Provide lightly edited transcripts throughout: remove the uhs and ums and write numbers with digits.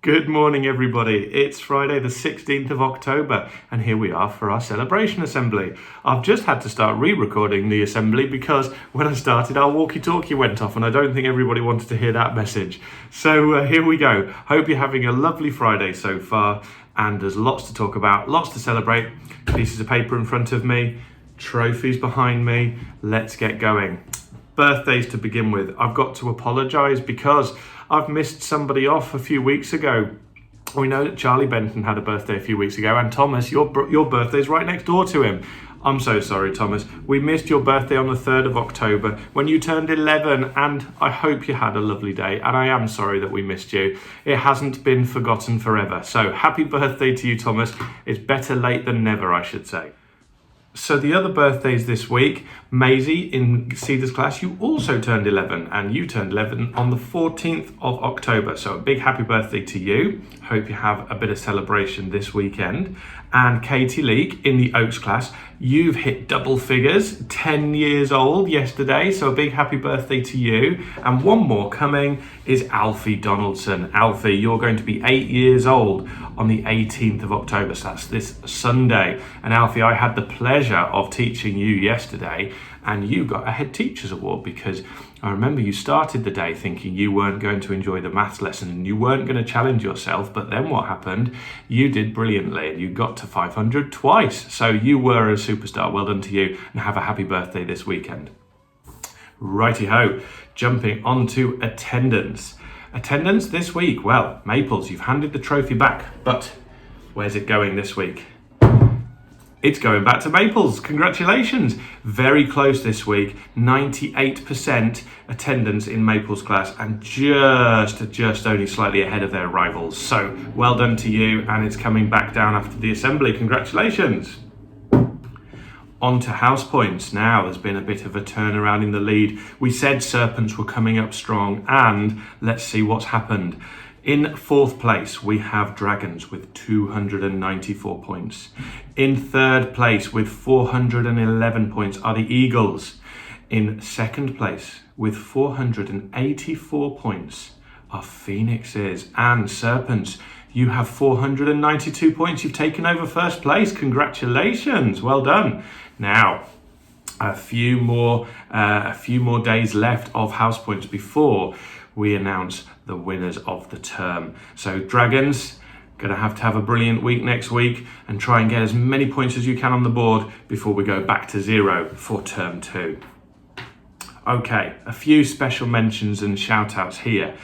Good morning, everybody. It's Friday, the 16th of October, and here we are for our celebration assembly. I've just had to start re-recording the assembly because when I started, our walkie-talkie went off, and I don't think everybody wanted to hear that message. So here we go. Hope you're having a lovely Friday so far, and there's lots to talk about, lots to celebrate. Pieces of paper in front of me, trophies behind me. Let's get going. Birthdays to begin with. I've got to apologise because I've missed somebody off a few weeks ago. We know that Charlie Benton had a birthday a few weeks ago, and Thomas, your birthday's right next door to him. I'm so sorry, Thomas. We missed your birthday on the 3rd of October when you turned 11, and I hope you had a lovely day, and I am sorry that we missed you. It hasn't been forgotten forever. So happy birthday to you, Thomas. It's better late than never, I should say. So the other birthdays this week, Maisie in Cedar's class, you also turned 11, and you turned 11 on the 14th of October. So a big happy birthday to you. Hope you have a bit of celebration this weekend. And Katie Leake in the Oaks class, you've hit double figures, 10 years old yesterday. So a big happy birthday to you. And one more coming is Alfie Donaldson. Alfie, you're going to be 8 years old on the 18th of October. So that's this Sunday. And Alfie, I had the pleasure of teaching you yesterday, and you got a head teacher's award because I remember you started the day thinking you weren't going to enjoy the maths lesson and you weren't going to challenge yourself, but then what happened? You did brilliantly and you got to 500 twice. So you were a superstar. Well done to you, and have a happy birthday this weekend. Righty-ho, jumping on to attendance. Attendance this week, well, Maples, you've handed the trophy back, but where's it going this week? It's going back to Maples. Congratulations. Very close this week. 98% attendance in Maples class, and just only slightly ahead of their rivals. So well done to you, and it's coming back down after the assembly. Congratulations. On to house points. Now there's been a bit of a turnaround in the lead. We said Serpents were coming up strong, and let's see what's happened. In fourth place, we have Dragons with 294 points. In third place with 411 points are the Eagles. In second place with 484 points are Phoenixes. And Serpents, you have 492 points. You've taken over first place. Congratulations. Well done. Now, a few more days left of house points before we announce the winners of the term. So Dragons, going to have a brilliant week next week and try and get as many points as you can on the board before we go back to 0 for term 2. Okay, a few special mentions and shout outs here.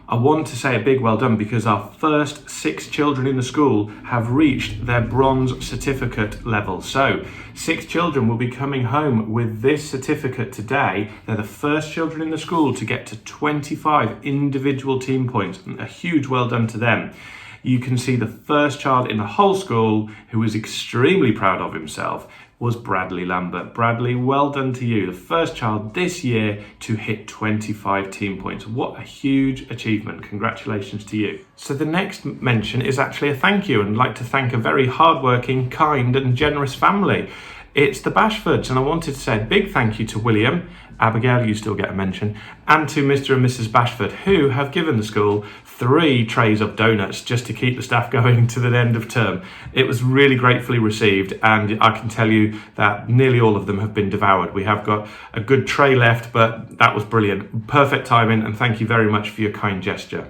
I want to say a big well done because our first 6 children in the school have reached their bronze certificate level. So 6 children will be coming home with this certificate today. They're the first children in the school to get to 25 individual team points. A huge well done to them. You can see the first child in the whole school who was extremely proud of himself was Bradley Lambert. Bradley, well done to you. The first child this year to hit 25 team points. What a huge achievement. Congratulations to you. So the next mention is actually a thank you, and I'd like to thank a very hardworking, kind and generous family. It's the Bashfords, and I wanted to say a big thank you to William, Abigail, you still get a mention, and to Mr. and Mrs. Bashford, who have given the school 3 trays of donuts just to keep the staff going to the end of term. It was really gratefully received, and I can tell you that nearly all of them have been devoured. We have got a good tray left, but that was brilliant. Perfect timing, and thank you very much for your kind gesture.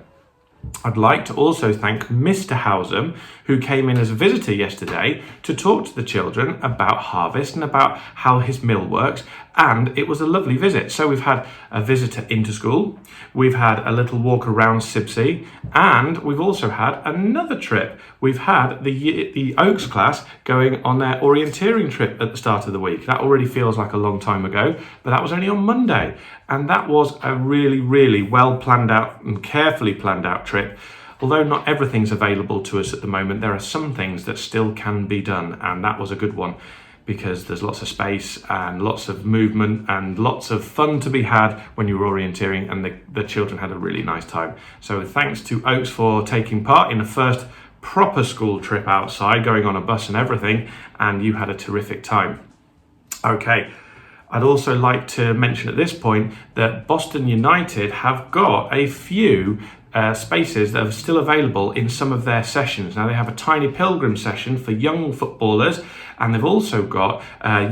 I'd like to also thank Mr. Howsam, who came in as a visitor yesterday to talk to the children about harvest and about how his mill works, and it was a lovely visit. So we've had a visitor into school, we've had a little walk around Sibsey, and we've also had another trip. We've had the Oaks class going on their orienteering trip at the start of the week. That already feels like a long time ago, but that was only on Monday, and that was a really well planned out and carefully planned out trip. Although not everything's available to us at the moment, there are some things that still can be done, and that was a good one because there's lots of space and lots of movement and lots of fun to be had when you're orienteering, and the children had a really nice time. So thanks to Oaks for taking part in the first proper school trip outside, going on a bus and everything, and you had a terrific time. Okay, I'd also like to mention at this point that Boston United have got a few spaces that are still available in some of their sessions. Now they have a Tiny Pilgrims session for young footballers, and they've also got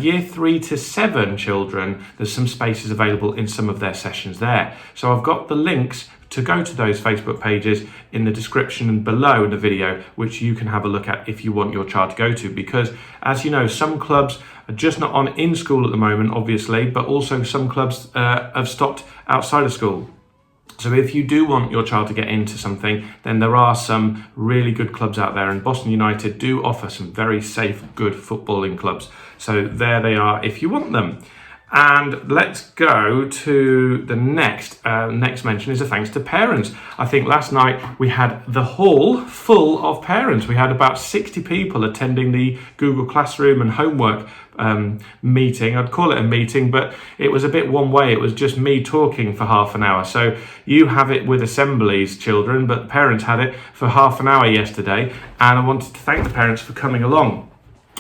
year 3 to 7 children. There's some spaces available in some of their sessions there. So I've got the links to go to those Facebook pages in the description and below in the video, which you can have a look at if you want your child to go to, because as you know, some clubs are just not on in school at the moment, obviously, but also some clubs have stopped outside of school. So if you do want your child to get into something, then there are some really good clubs out there, and Boston United do offer some very safe, good footballing clubs. So there they are if you want them. And let's go to the next mention is a thanks to parents. I think last night we had the hall full of parents. We had about 60 people attending the Google Classroom and homework meeting. I'd call it a meeting, but it was a bit one way. It was just me talking for half an hour. So you have it with assemblies, children, but parents had it for half an hour yesterday. And I wanted to thank the parents for coming along.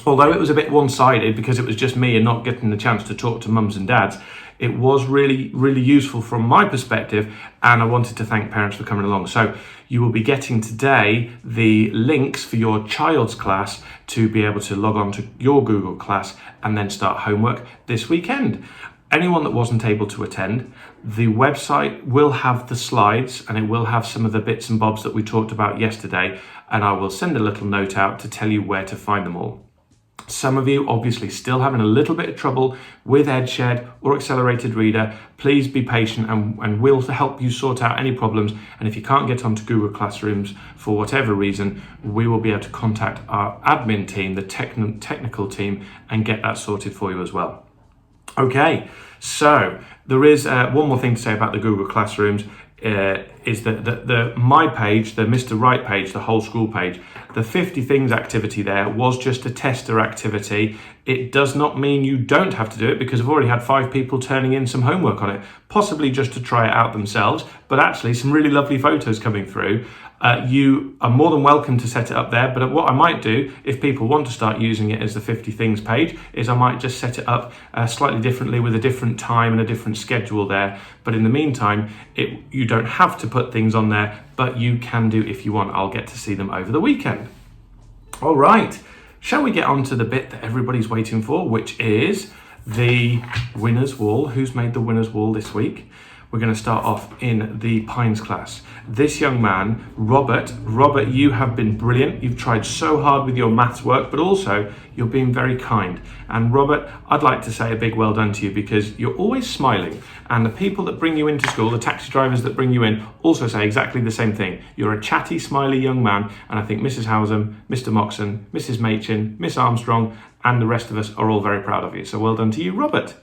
Although it was a bit one-sided because it was just me and not getting the chance to talk to mums and dads, it was really, really useful from my perspective, and I wanted to thank parents for coming along. So you will be getting today the links for your child's class to be able to log on to your Google class and then start homework this weekend. Anyone that wasn't able to attend, the website will have the slides and it will have some of the bits and bobs that we talked about yesterday, and I will send a little note out to tell you where to find them all. Some of you obviously still having a little bit of trouble with EdShed or Accelerated Reader. Please be patient and we'll help you sort out any problems. And if you can't get onto Google Classrooms for whatever reason, we will be able to contact our admin team, the technical team, and get that sorted for you as well. Okay, so there is one more thing to say about the Google Classrooms. Is that the my page, the Mr. Right page, the whole school page, the 50 things activity there was just a tester activity. It does not mean you don't have to do it, because I've already had 5 people turning in some homework on it, possibly just to try it out themselves, but actually some really lovely photos coming through. You are more than welcome to set it up there, but what I might do, if people want to start using it as the 50 things page, is I might just set it up slightly differently with a different time and a different schedule there. But in the meantime, you don't have to put things on there, but you can do if you want. I'll get to see them over the weekend. All right, shall we get on to the bit that everybody's waiting for, which is the winner's wall. Who's made the winner's wall this week? We're going to start off in the Pines class. This young man, Robert, you have been brilliant. You've tried so hard with your maths work, but also you're being very kind. And Robert, I'd like to say a big well done to you, because you're always smiling. And the people that bring you into school, the taxi drivers that bring you in, also say exactly the same thing. You're a chatty, smiley young man. And I think Mrs. Howsam, Mr. Moxon, Mrs. Machin, Miss Armstrong, and the rest of us are all very proud of you. So well done to you, Robert.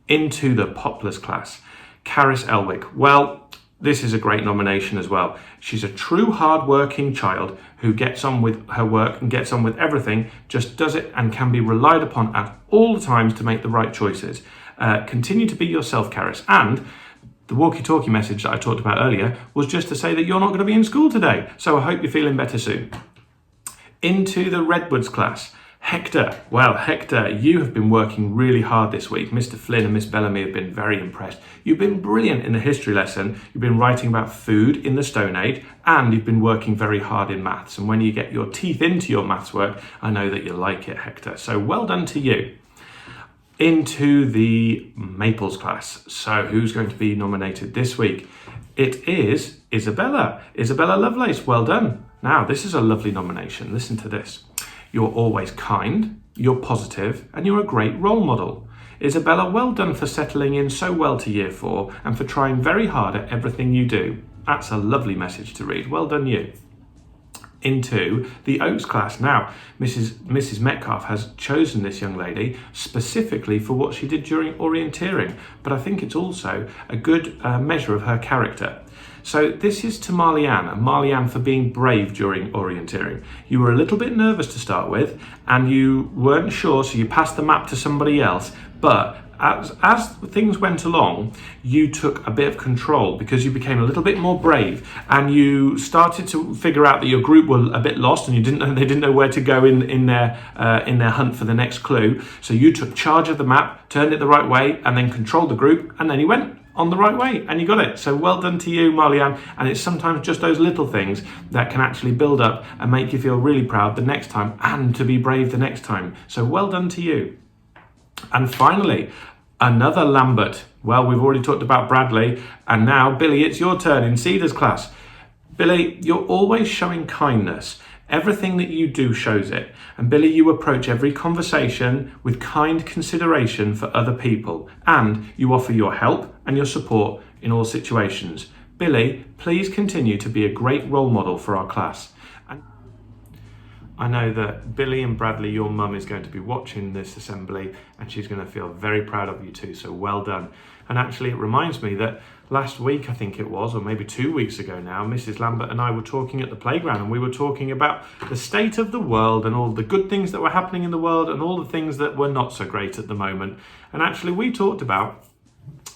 Into the Poplars class. Caris Elwick. Well, this is a great nomination as well. She's a true hard-working child who gets on with her work and gets on with everything, just does it and can be relied upon at all times to make the right choices. Continue to be yourself, Caris. And the walkie-talkie message that I talked about earlier was just to say that you're not going to be in school today. So I hope you're feeling better soon. Into the Redwoods class. Hector. Well, Hector, you have been working really hard this week. Mr. Flynn and Miss Bellamy have been very impressed. You've been brilliant in the history lesson. You've been writing about food in the Stone Age, and you've been working very hard in maths. And when you get your teeth into your maths work, I know that you like it, Hector. So well done to you. Into the Maples class. So who's going to be nominated this week? It is Isabella. Isabella Lovelace, well done. Now, this is a lovely nomination. Listen to this. You're always kind, you're positive, and you're a great role model. Isabella, well done for settling in so well to year 4 and for trying very hard at everything you do. That's a lovely message to read. Well done you. Into the Oaks class. Now, Mrs. Metcalf has chosen this young lady specifically for what she did during orienteering, but I think it's also a good measure of her character. So this is to Marlianne, and Marlianne for being brave during orienteering. You were a little bit nervous to start with, and you weren't sure, so you passed the map to somebody else, but as things went along, you took a bit of control because you became a little bit more brave, and you started to figure out that your group were a bit lost and they didn't know where to go in their hunt for the next clue. So you took charge of the map, turned it the right way, and then controlled the group, and then you went on the right way and you got it. So well done to you, Marlianne. And it's sometimes just those little things that can actually build up and make you feel really proud the next time, and to be brave the next time. So well done to you. And finally, another Lambert. Well, we've already talked about Bradley, and now Billy, it's your turn in Cedar's class. Billy, you're always showing kindness. Everything that you do shows it. And Billy, you approach every conversation with kind consideration for other people, and you offer your help and your support in all situations. Billy, please continue to be a great role model for our class. And I know that Billy and Bradley, your mum, is going to be watching this assembly, and she's going to feel very proud of you too, so well done. And actually, it reminds me that last week, I think it was, or maybe 2 weeks ago now, Mrs. Lambert and I were talking at the playground, and we were talking about the state of the world and all the good things that were happening in the world and all the things that were not so great at the moment. And actually, we talked about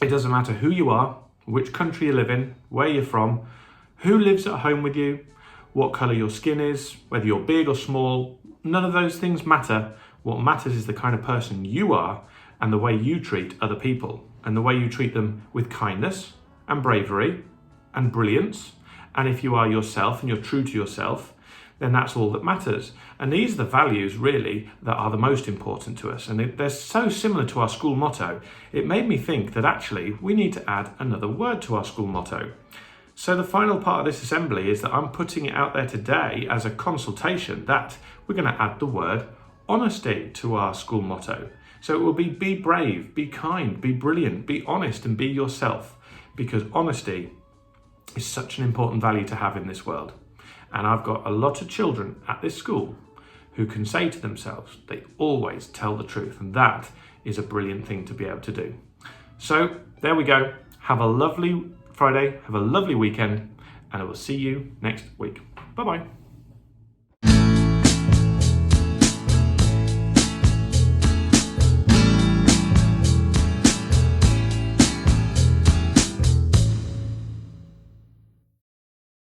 it doesn't matter who you are, which country you live in, where you're from, who lives at home with you, what colour your skin is, whether you're big or small. None of those things matter. What matters is the kind of person you are and the way you treat other people, and the way you treat them with kindness and bravery and brilliance. And if you are yourself and you're true to yourself, then that's all that matters. And these are the values really that are the most important to us. And they're so similar to our school motto. It made me think that actually we need to add another word to our school motto. So the final part of this assembly is that I'm putting it out there today as a consultation that we're going to add the word honesty to our school motto. So it will be brave, be kind, be brilliant, be honest, and be yourself. Because honesty is such an important value to have in this world. And I've got a lot of children at this school who can say to themselves, they always tell the truth. And that is a brilliant thing to be able to do. So there we go. Have a lovely Friday, have a lovely weekend, and I will see you next week. Bye-bye.